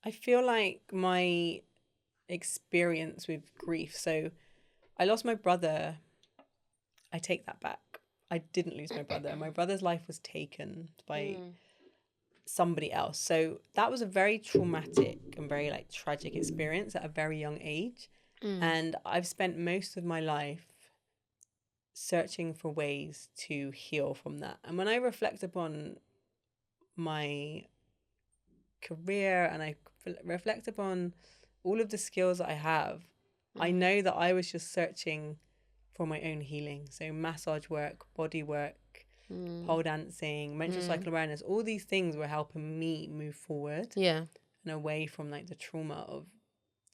I feel like my experience with grief. So I lost my brother. I take that back. I didn't lose my brother. My brother's life was taken by somebody else. So that was a very traumatic and very like tragic experience at a very young age. And I've spent most of my life searching for ways to heal from that. And when I reflect upon my career and I reflect upon all of the skills that I have, I know that I was just searching for my own healing. So massage work, body work, pole dancing, menstrual cycle awareness, all these things were helping me move forward Yeah. and away from like the trauma of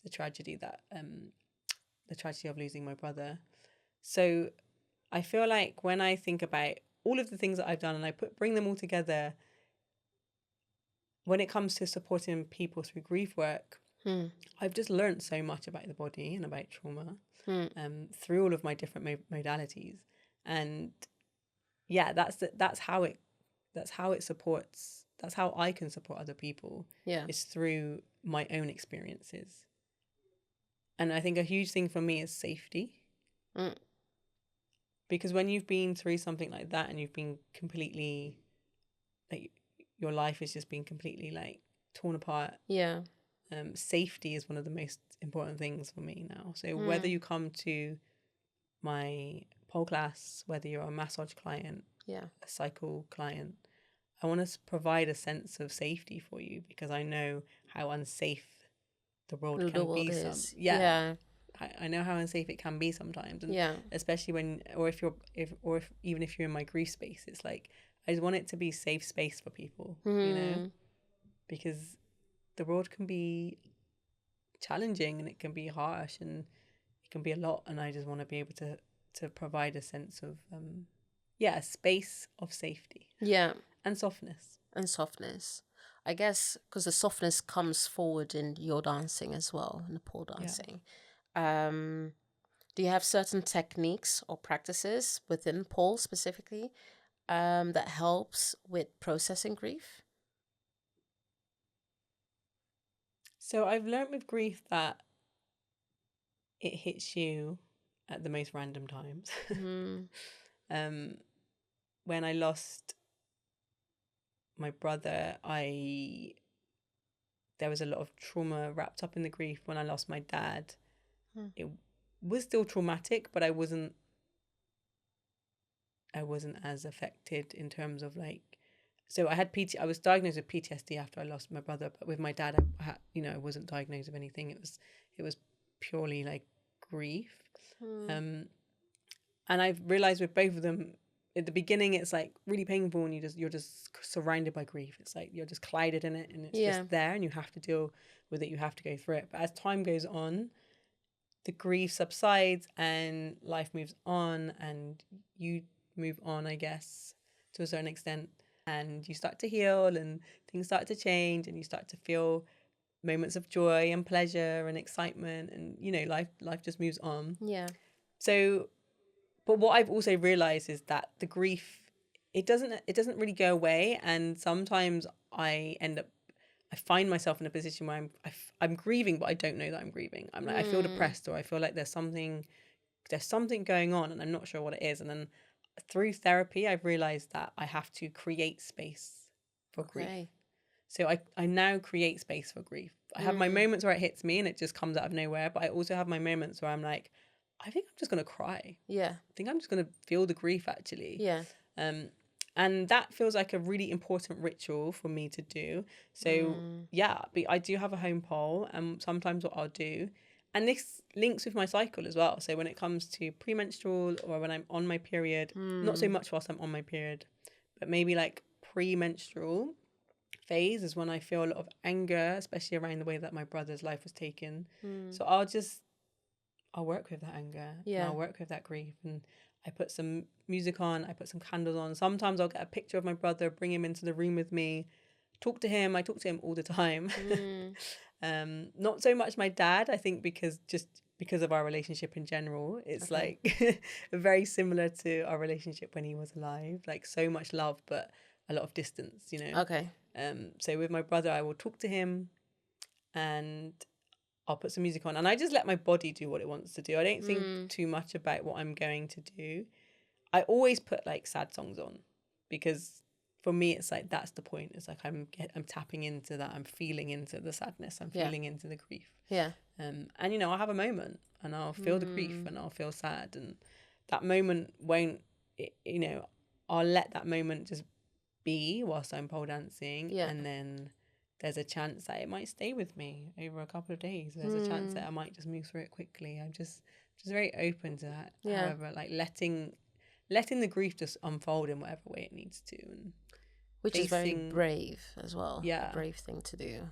the tragedy of losing my brother. So I feel like when I think about all of the things that I've done and I bring them all together, when it comes to supporting people through grief work, I've just learned so much about the body and about trauma through all of my different modalities. And yeah, that's how it supports. That's how I can support other people. Yeah. Is through my own experiences. And I think a huge thing for me is safety. Because when you've been through something like that and you've been completely like your life has just been completely like torn apart. Yeah. Safety is one of the most important things for me now. So whether you come to my pole class, whether you're a massage client, Yeah. a cycle client, I want to provide a sense of safety for you because I know how unsafe the world The can world be. is. Yeah, Yeah. I know how unsafe it can be sometimes, and Yeah. especially if even if you're in my grief space, it's like I just want it to be safe space for people, because the world can be challenging and it can be harsh and it can be a lot, and I just want to be able to provide a sense of a space of safety Yeah. and softness. And softness. I guess because the softness comes forward in your dancing as well, in the pole Yeah. dancing. Do you have certain techniques or practices within pole specifically that helps with processing grief? So I've learned with grief that it hits you at the most random times. When I lost my brother, there was a lot of trauma wrapped up in the grief. When I lost my dad, it was still traumatic, but I wasn't as affected in terms of like. So I was diagnosed with PTSD after I lost my brother, but with my dad, I wasn't diagnosed with anything. It was purely like grief. And I've realized with both of them, at the beginning, it's like really painful, and you're just surrounded by grief. It's like you're just clouded in it, and it's just there, and you have to deal with it. You have to go through it. But as time goes on, the grief subsides, and life moves on, and you move on, I guess, to a certain extent, and you start to heal, and things start to change, and you start to feel moments of joy and pleasure and excitement, and life just moves on. Yeah. So, but what I've also realized is that the grief, it doesn't really go away, and sometimes I find myself in a position where I'm grieving, but I don't know that I'm grieving. I'm like I feel depressed, or I feel like there's something going on, and I'm not sure what it is. And then through therapy, I've realized that I have to create space for grief. So I now create space for grief. I have my moments where it hits me and it just comes out of nowhere, but I also have my moments where I'm like, I think I'm just going to cry. Yeah. I think I'm just going to feel the grief, actually. Yeah. And that feels like a really important ritual for me to do. So, yeah, but I do have a home pole, and sometimes what I'll do, And this links with my cycle as well. So when it comes to premenstrual or when I'm on my period, not so much whilst I'm on my period, but maybe like premenstrual phase is when I feel a lot of anger, especially around the way that my brother's life was taken. So I'll work with that anger and I'll work with that grief, and I put some music on, I put some candles on. Sometimes I'll get a picture of my brother, bring him into the room with me, talk to him. I talk to him all the time. Not so much my dad, I think, because of our relationship in general. It's like very similar to our relationship when he was alive. Like so much love, but a lot of distance, you know. Okay. So with my brother, I will talk to him and I'll put some music on and I just let my body do what it wants to do. I don't think too much about what I'm going to do. I always put like sad songs on because for me it's like that's the point. It's like I'm tapping into that. I'm feeling into the sadness. I'm feeling into the grief. Yeah. And you know, I'll have a moment and I'll feel the grief and I'll feel sad, and that moment won't, you know, I'll let that moment just be whilst I'm pole dancing, and then there's a chance that it might stay with me over a couple of days. There's a chance that I might just move through it quickly. I'm just very open to that. However, like letting the grief just unfold in whatever way it needs to, and which is very brave as well. A brave thing to do,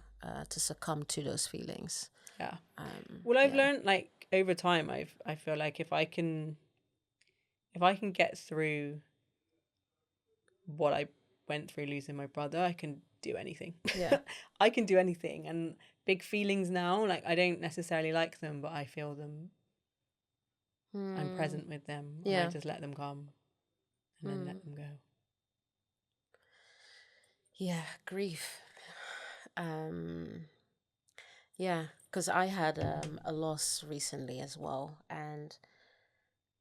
to succumb to those feelings. Yeah. Well, I've learned like over time. I feel like if I can get through what I went through losing my brother, I can do anything. Yeah. I can do anything. And big feelings now, like I don't necessarily like them, but I feel them. I'm present with them. And I just let them come and then let them go. Yeah, grief. Yeah, because I had a loss recently as well. And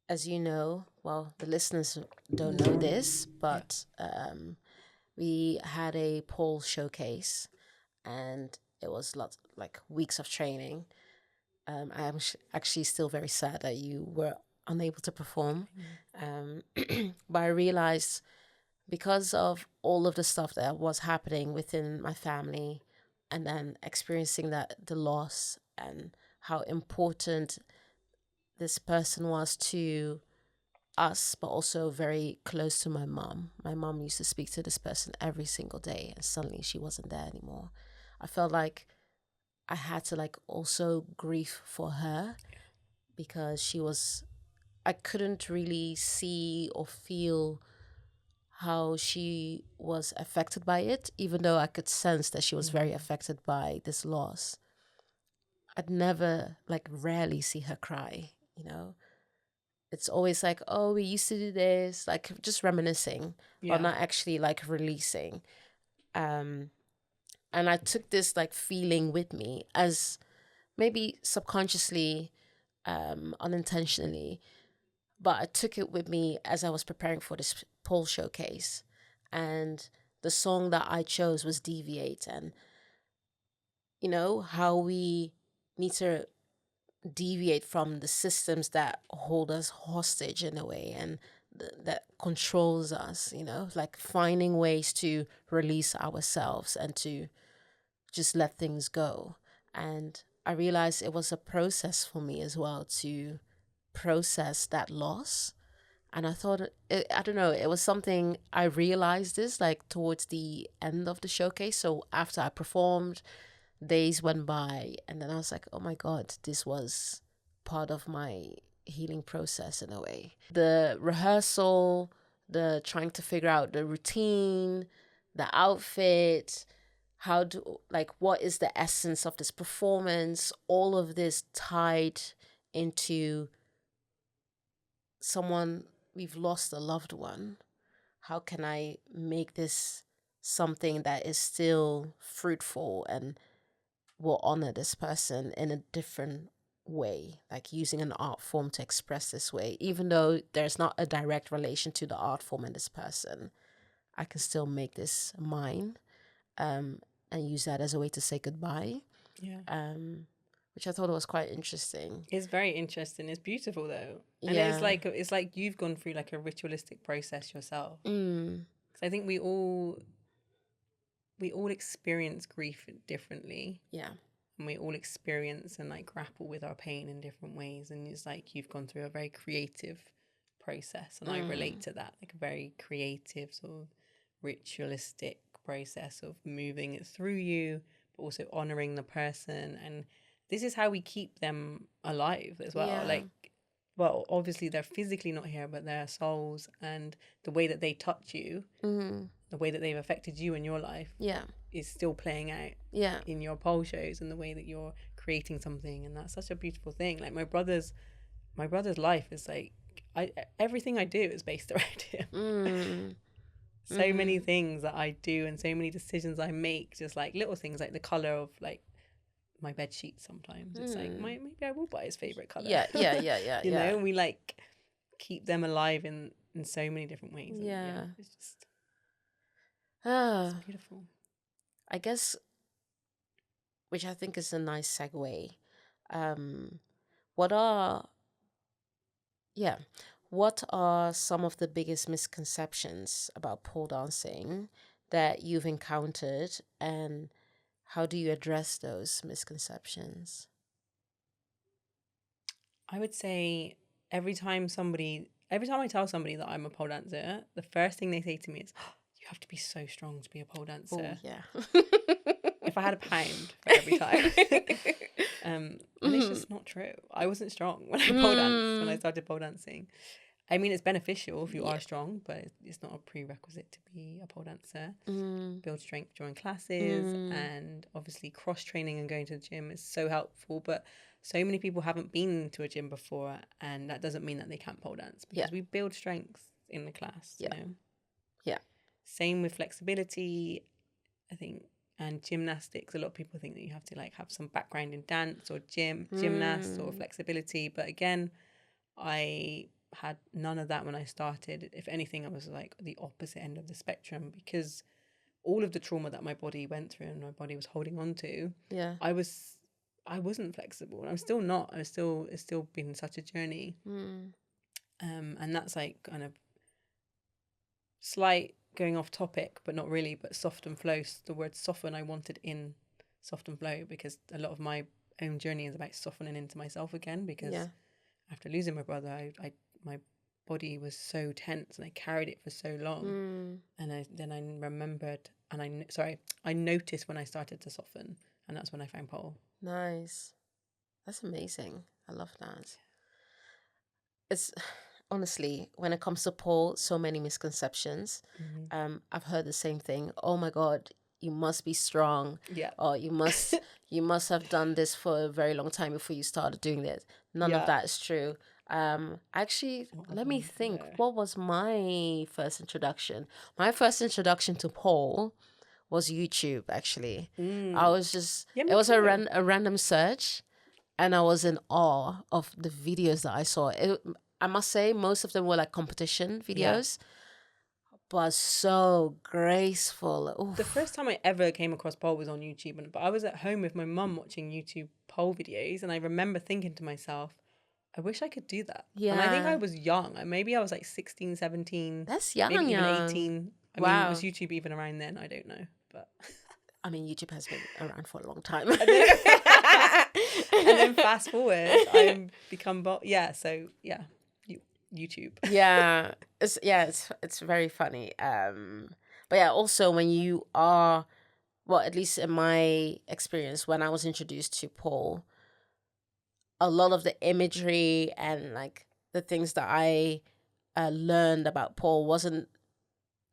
as you know, well, the listeners don't know this, but we had a pole showcase and it was lots, like weeks of training. I am actually still very sad that you were unable to perform. But I realized because of all of the stuff that was happening within my family and then experiencing the loss and how important this person was to us, but also very close to my mom. My mom used to speak to this person every single day, and suddenly she wasn't there anymore. I felt like I had to like also grieve for her because I couldn't really see or feel how she was affected by it, even though I could sense that she was very affected by this loss. I'd never, like rarely see her cry, you know? It's always like, oh, we used to do this, like just reminiscing, but not actually like releasing. And I took this like feeling with me as maybe subconsciously, unintentionally, but I took it with me as I was preparing for this pole showcase. And the song that I chose was Deviate. And, you know, how we need to deviate from the systems that hold us hostage in a way and that controls us, you know, like finding ways to release ourselves and to just let things go. And I realized it was a process for me as well to process that loss. And I thought, I don't know, it was something I realized this like towards the end of the showcase. So after I performed, days went by, and then I was like, oh my God, this was part of my healing process in a way. The rehearsal, the trying to figure out the routine, the outfit, what is the essence of this performance, all of this tied into someone, we've lost a loved one. How can I make this something that is still fruitful and will honor this person in a different way, like using an art form to express this way, even though there's not a direct relation to the art form and this person, I can still make this mine, and use that as a way to say goodbye. Which I thought was quite interesting. It's very interesting. It's beautiful though, and it's like you've gone through like a ritualistic process yourself. Because I think we all experience grief differently. Yeah. and we all experience and like grapple with our pain in different ways. And it's like you've gone through a very creative process, and I relate to that, like a very creative sort of ritualistic process of moving it through you, but also honoring the person. And this is how we keep them alive as well. Yeah. Like, well, obviously they're physically not here, but their souls and the way that they touch you, the way that they've affected you in your life, Yeah. is still playing out Yeah. in your pole shows and the way that you're creating something. And that's such a beautiful thing. Like my brother's life is like, everything I do is based around him. So many things that I do and so many decisions I make, just like little things like the color of like my bed sheets. Sometimes it's like maybe I will buy his favorite color. Yeah. You know, and we like keep them alive in so many different ways. And Yeah. it's just it's beautiful. I guess, which I think is a nice segue. What are some of the biggest misconceptions about pole dancing that you've encountered, and how do you address those misconceptions? I would say every time I tell somebody that I'm a pole dancer, the first thing they say to me is, oh, you have to be so strong to be a pole dancer. Oh, yeah. If I had £1 for every time. And it's just not true. I wasn't strong when I pole danced, when I started pole dancing. I mean, it's beneficial if you are strong, but it's not a prerequisite to be a pole dancer. Build strength during classes, and obviously cross training and going to the gym is so helpful. But so many people haven't been to a gym before, and that doesn't mean that they can't pole dance, because we build strength in the class. You know? Yeah. Same with flexibility, I think, and gymnastics. A lot of people think that you have to like have some background in dance or gymnast or flexibility. But again, I had none of that when I started. If anything, I was like the opposite end of the spectrum, because all of the trauma that my body went through and my body was holding on to, I wasn't flexible, and I'm still not. It's still been such a journey. And that's like kind of slight going off topic, but not really. But SoftnFlo, the word soften I wanted in SoftnFlo, because a lot of my own journey is about softening into myself again, because after losing my brother, I my body was so tense and I carried it for so long. And I remembered, and I noticed when I started to soften, and that's when I found pole. Nice. That's amazing. I love that. It's honestly, when it comes to pole, so many misconceptions. I've heard the same thing. Oh my God, you must be strong. Yeah. Or you must have done this for a very long time before you started doing this. None of that is true. Actually, let me think. What was my first introduction? My first introduction to pole was YouTube, actually. I was just, it was a random search, and I was in awe of the videos that I saw. I must say, most of them were like competition videos, but so graceful. Oof. The first time I ever came across pole was on YouTube, but I was at home with my mum watching YouTube pole videos, and I remember thinking to myself, I wish I could do that. Yeah. And I think I was young. Maybe I was like 16, 17. That's young, maybe even 18. I mean, was YouTube even around then? I don't know. But I mean, YouTube has been around for a long time. And then fast forward, I've become YouTube. It's very funny. But yeah, also when you are, well, at least in my experience, when I was introduced to pole, a lot of the imagery and like the things that I learned about pole wasn't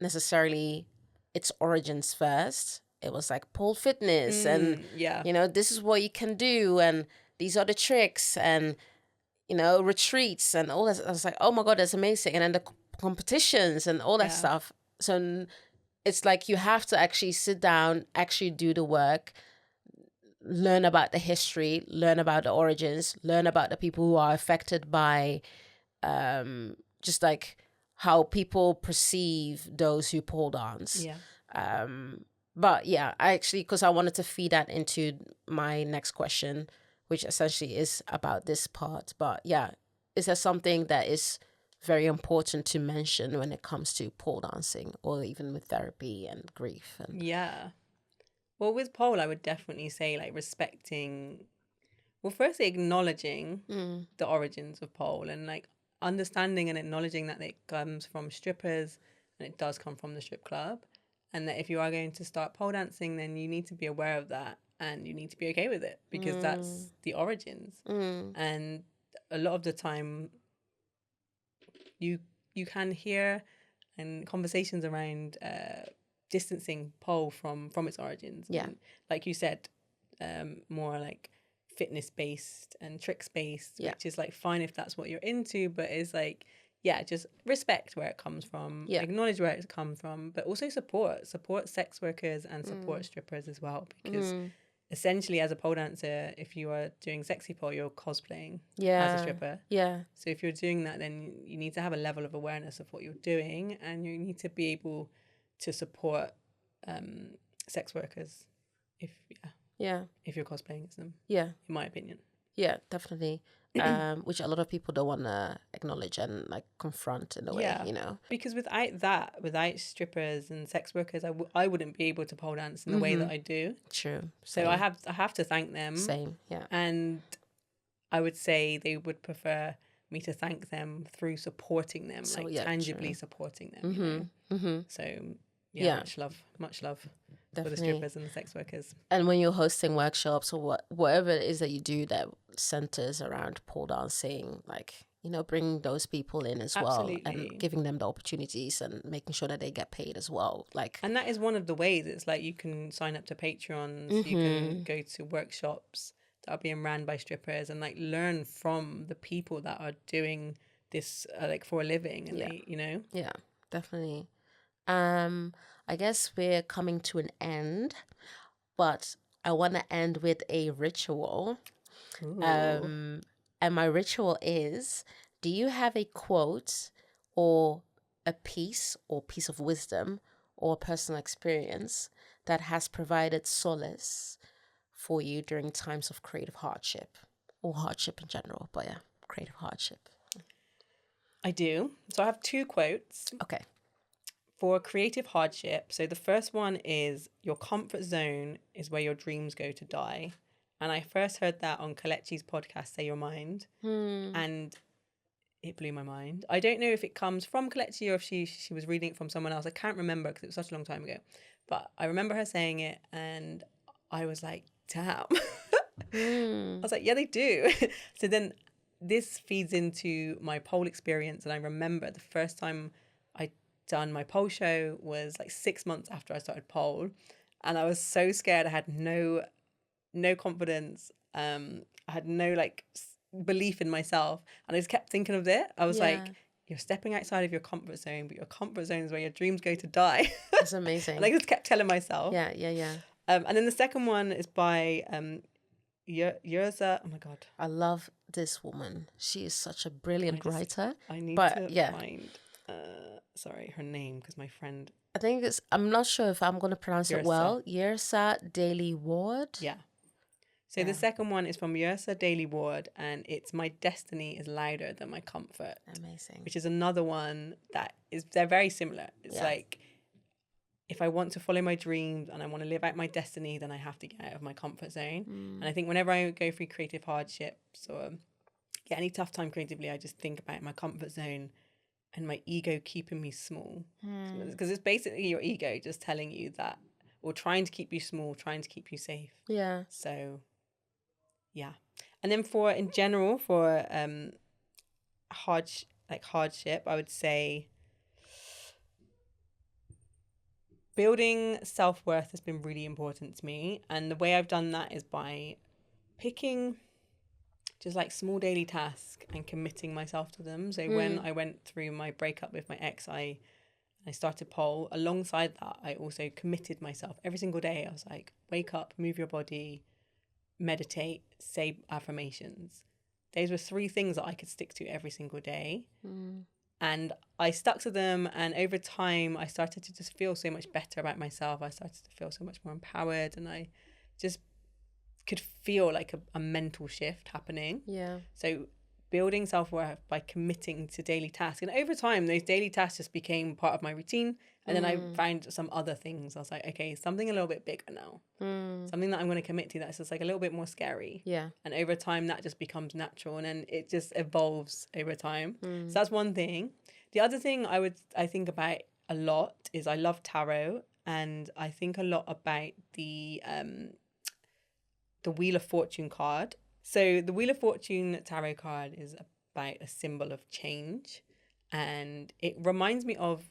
necessarily its origins first. It was like pole fitness and, you know, this is what you can do and these are the tricks and, you know, retreats and all that. I was like, oh my God, that's amazing. And then the competitions and all that stuff. So it's like you have to actually sit down, actually do the work, learn about the history, learn about the origins, learn about the people who are affected by just like how people perceive those who pole dance. But yeah, I actually, because I wanted to feed that into my next question, which essentially is about this part. But yeah, is there something that is very important to mention when it comes to pole dancing, or even with therapy and grief? And Well, with pole, I would definitely say like respecting, well, firstly, acknowledging the origins of pole and like understanding and acknowledging that it comes from strippers and it does come from the strip club. And that if you are going to start pole dancing, then you need to be aware of that and you need to be okay with it because that's the origins. And a lot of the time, you can hear and conversations around distancing pole from its origins. Yeah. And like you said, more like fitness based and tricks based, which is like fine if that's what you're into, but it's like, yeah, just respect where it comes from, acknowledge where it comes from, but also support sex workers and support strippers as well, because essentially as a pole dancer, if you are doing sexy pole, you're cosplaying as a stripper. Yeah. So if you're doing that, then you need to have a level of awareness of what you're doing, and you need to be able to support sex workers if you're cosplaying as them. Yeah. In my opinion. Yeah, definitely. Which a lot of people don't want to acknowledge and like confront in a way, you know. Because without strippers and sex workers, I wouldn't be able to pole dance in the way that I do. True. So I have to thank them. Same, yeah. And I would say they would prefer me to thank them through supporting them, So, like yeah, tangibly true. supporting them. You know? So Yeah. much love for the Definitely. strippers and the sex workers. And when you're hosting workshops or whatever it is that you do that centers around pole dancing, like, you know, bring those people in as well and giving them the opportunities and making sure that they get paid as well. Like, and that is one of the ways. It's like you can sign up to Patreons, you can go to workshops that are being ran by strippers and like learn from the people that are doing this like for a living, and they, you know. Yeah, definitely. I guess we're coming to an end, but I want to end with a ritual. And my ritual is, do you have a quote or a piece of wisdom or personal experience that has provided solace for you during times of creative hardship or hardship in general? But yeah, creative hardship. I do. So I have two quotes. Okay. For creative hardship, so the first one is, your comfort zone is where your dreams go to die. And I first heard that on Kalechi's podcast, Say Your Mind. And it blew my mind. I don't know if it comes from Kalechi or if she was reading it from someone else. I can't remember because it was such a long time ago. But I remember her saying it and I was like, damn. I was like, yeah, they do. So then this feeds into my pole experience. And I remember the first time I done my pole show was like 6 months after I started pole, and I was so scared. I had no confidence. I had no like belief in myself, and I just kept thinking of it. I was like, you're stepping outside of your comfort zone, but your comfort zone is where your dreams go to die. That's amazing. And I just kept telling myself. Yeah. And then the second one is by Yerza. Oh my god, I love this woman. She is such a brilliant writer. I need to find sorry, her name, because my friend, I think I'm not sure if I'm going to pronounce it well. Yersa Daily Ward. Yeah. So the second one is from Yersa Daily Ward, and it's, my destiny is louder than my comfort. Amazing. Which is another one that is, they're very similar. It's like, if I want to follow my dreams and I want to live out my destiny, then I have to get out of my comfort zone. And I think whenever I go through creative hardships or get any tough time creatively, I just think about my comfort zone and my ego keeping me small. Because it's basically your ego just telling you that, or trying to keep you small, trying to keep you safe. Yeah. So, yeah. And then for, in general, for hardship, I would say building self-worth has been really important to me. And the way I've done that is by picking just like small daily tasks and committing myself to them. So when I went through my breakup with my ex, I started pole. Alongside that, I also committed myself every single day. I was like, wake up, move your body, meditate, say affirmations. Those were 3 things that I could stick to every single day. And I stuck to them, and over time I started to just feel so much better about myself. I started to feel so much more empowered, and I just could feel like a mental shift happening. Yeah. So building self-worth by committing to daily tasks. And over time, those daily tasks just became part of my routine. And then I found some other things. I was like, okay, something a little bit bigger now. Something that I'm going to commit to that's just like a little bit more scary. Yeah. And over time, that just becomes natural. And then it just evolves over time. So that's one thing. The other thing I think about a lot is I love tarot. And I think a lot about the Wheel of Fortune card. So the Wheel of Fortune tarot card is about a symbol of change. And it reminds me of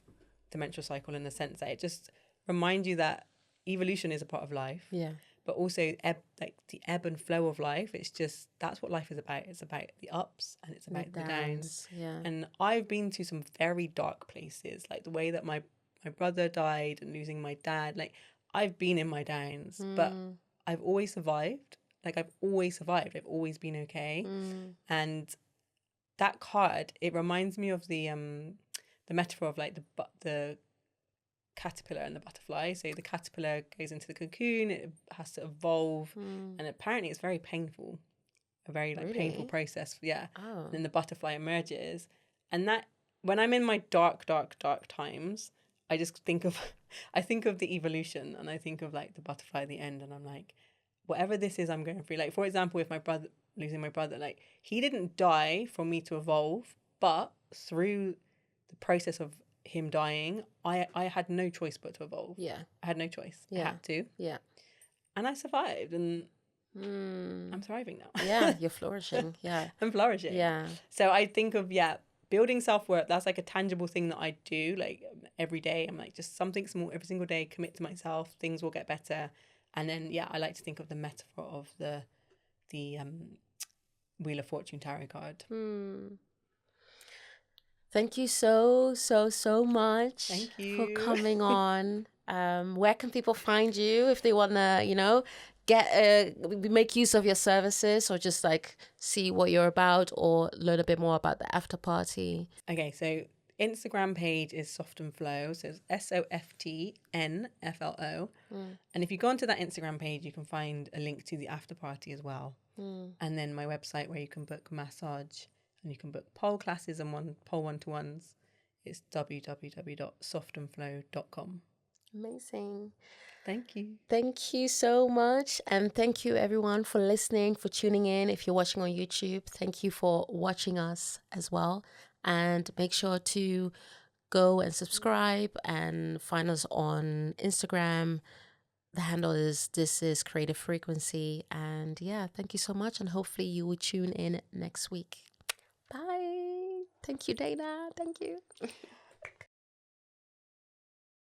the menstrual cycle in the sense that it just reminds you that evolution is a part of life. Yeah. But also the ebb and flow of life. It's just, that's what life is about. It's about the ups and it's about the downs. Yeah. And I've been to some very dark places, like the way that my brother died and losing my dad. Like, I've been in my downs, but I've always survived. Like, I've always survived. I've always been okay. And that card, it reminds me of the metaphor of like the caterpillar and the butterfly. So the caterpillar goes into the cocoon, it has to evolve, and apparently it's very painful, a very like painful process. Yeah. Oh. And then the butterfly emerges, and that when I'm in my dark times, I just think of the evolution, and I think of like the butterfly at the end, and I'm like, whatever this is I'm going through. Like, for example, with losing my brother, like, he didn't die for me to evolve, but through the process of him dying, I had no choice but to evolve. Yeah. I had no choice. Yeah. I had to. Yeah. And I survived, and I'm thriving now. Yeah, you're flourishing. Yeah. I'm flourishing. Yeah. So I think of, building self-worth, that's like a tangible thing that I do, like, every day. I'm like, just something small every single day, commit to myself, things will get better. And then, I like to think of the metaphor of the Wheel of Fortune tarot card. Thank you so much. Thank you for coming on. Where can people find you if they want to, make use of your services, or just like see what you're about, or learn a bit more about the after party? Okay, so Instagram page is SoftnFlo, so it's SoftnFlo. And if you go onto that Instagram page, you can find a link to the after party as well. And then my website where you can book massage and you can book pole classes and pole one-to-ones. It's www.softnflo.com. Amazing. Thank you. Thank you so much. And thank you everyone for listening, for tuning in. If you're watching on YouTube, thank you for watching us as well. And make sure to go and subscribe and find us on Instagram. The handle is This Is Creative Frequency. And thank you so much. And hopefully you will tune in next week. Bye. Thank you, Dana. Thank you.